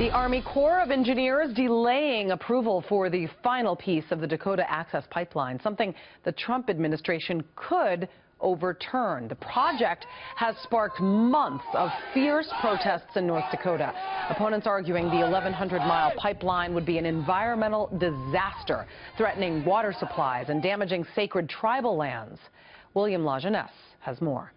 The Army Corps of Engineers delaying approval for the final piece of the Dakota Access pipeline, something the Trump administration could overturn. The project has sparked months of fierce protests in North Dakota. Opponents arguing the 1,100-mile pipeline would be an environmental disaster, threatening water supplies and damaging sacred tribal lands. William Lajeunesse has more.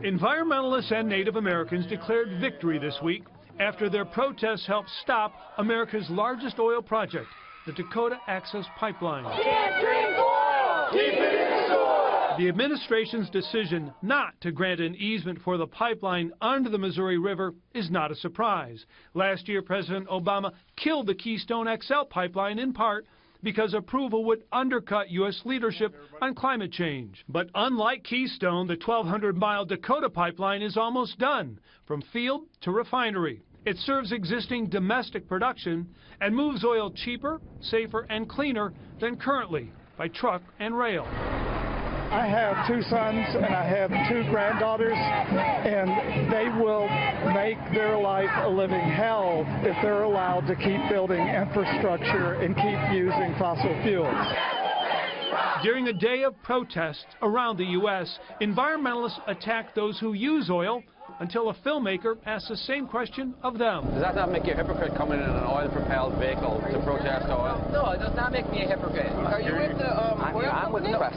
Environmentalists and Native Americans declared victory this week after their protests helped stop America's largest oil project, the Dakota Access pipeline. Can't drink oil! Keep it in the soil! The administration's decision not to grant an easement for the pipeline under the Missouri River is not a surprise. Last year, President Obama killed the Keystone XL pipeline in part because approval would undercut U.S. leadership on climate change. But unlike Keystone, the 1,200-mile Dakota pipeline is almost done, from field to refinery. It serves existing domestic production and moves oil cheaper, safer, and cleaner than currently by truck and rail. I have two sons and I have two granddaughters, and they will make their life a living hell if they're allowed to keep building infrastructure and keep using fossil fuels. During a day of protests around the U.S., environmentalists attack those who use oil until a filmmaker asks the same question of them. Does that not make you a hypocrite coming in an oil-propelled vehicle to protest oil? No, it does not make me a hypocrite. Are you with the oil I'm with the press.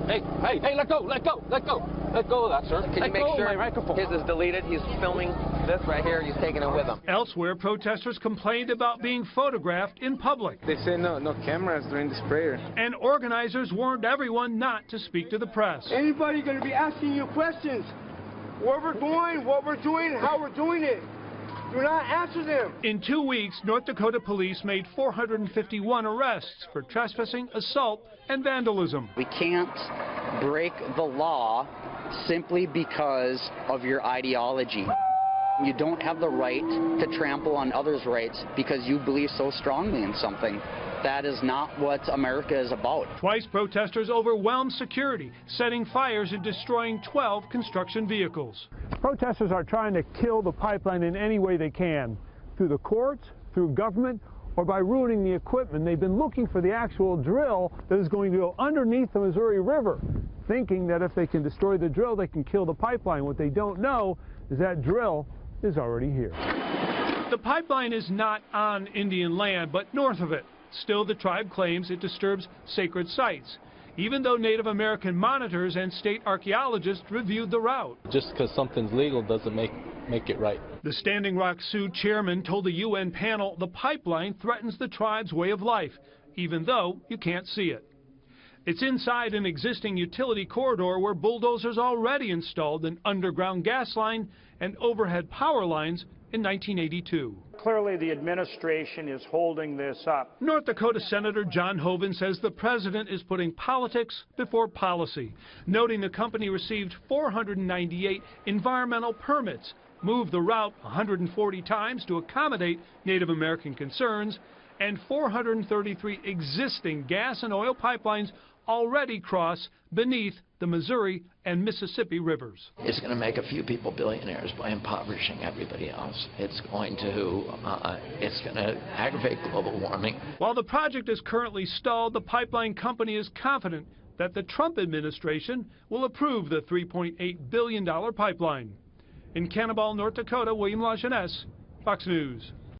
Hey, let go of that, sir. Can you make sure his is deleted? He's filming this right here. He's taking it with him. Elsewhere, protesters complained about being photographed in public. They say no cameras during the sprayer. And organizers warned everyone not to speak to the press. Anybody going to be asking you questions? Where we're going, what we're doing, how we're doing it. Do not answer them. In 2 weeks, North Dakota police made 451 arrests for trespassing, assault, and vandalism. We can't break the law simply because of your ideology. You don't have the right to trample on others' rights because you believe so strongly in something. That is not what America is about. Twice, protesters overwhelmed security, setting fires and destroying 12 construction vehicles. Protesters are trying to kill the pipeline in any way they can, through the courts, through government, or by ruining the equipment. They've been looking for the actual drill that is going to go underneath the Missouri River, thinking that if they can destroy the drill, they can kill the pipeline. What they don't know is that drill is already here. The pipeline is not on Indian land, but north of it. Still, the tribe claims it disturbs sacred sites, even though Native American monitors and state archaeologists reviewed the route. Just because something's legal doesn't make it right. The Standing Rock Sioux chairman told the UN panel the pipeline threatens the tribe's way of life, even though you can't see it. It's inside an existing utility corridor where bulldozers already installed an underground gas line and overhead power lines in 1982. Clearly, the administration is holding this up. North Dakota Senator John Hoeven says the president is putting politics before policy, noting the company received 498 environmental permits, moved the route 140 times to accommodate Native American concerns, and 433 existing gas and oil pipelines already cross beneath the Missouri and Mississippi rivers. It's going to make a few people billionaires by impoverishing everybody else. It's going to aggravate global warming. While the project is currently stalled, the pipeline company is confident that the Trump administration will approve the $3.8 billion pipeline. In Cannibal, North Dakota, William Lajeunesse, Fox News.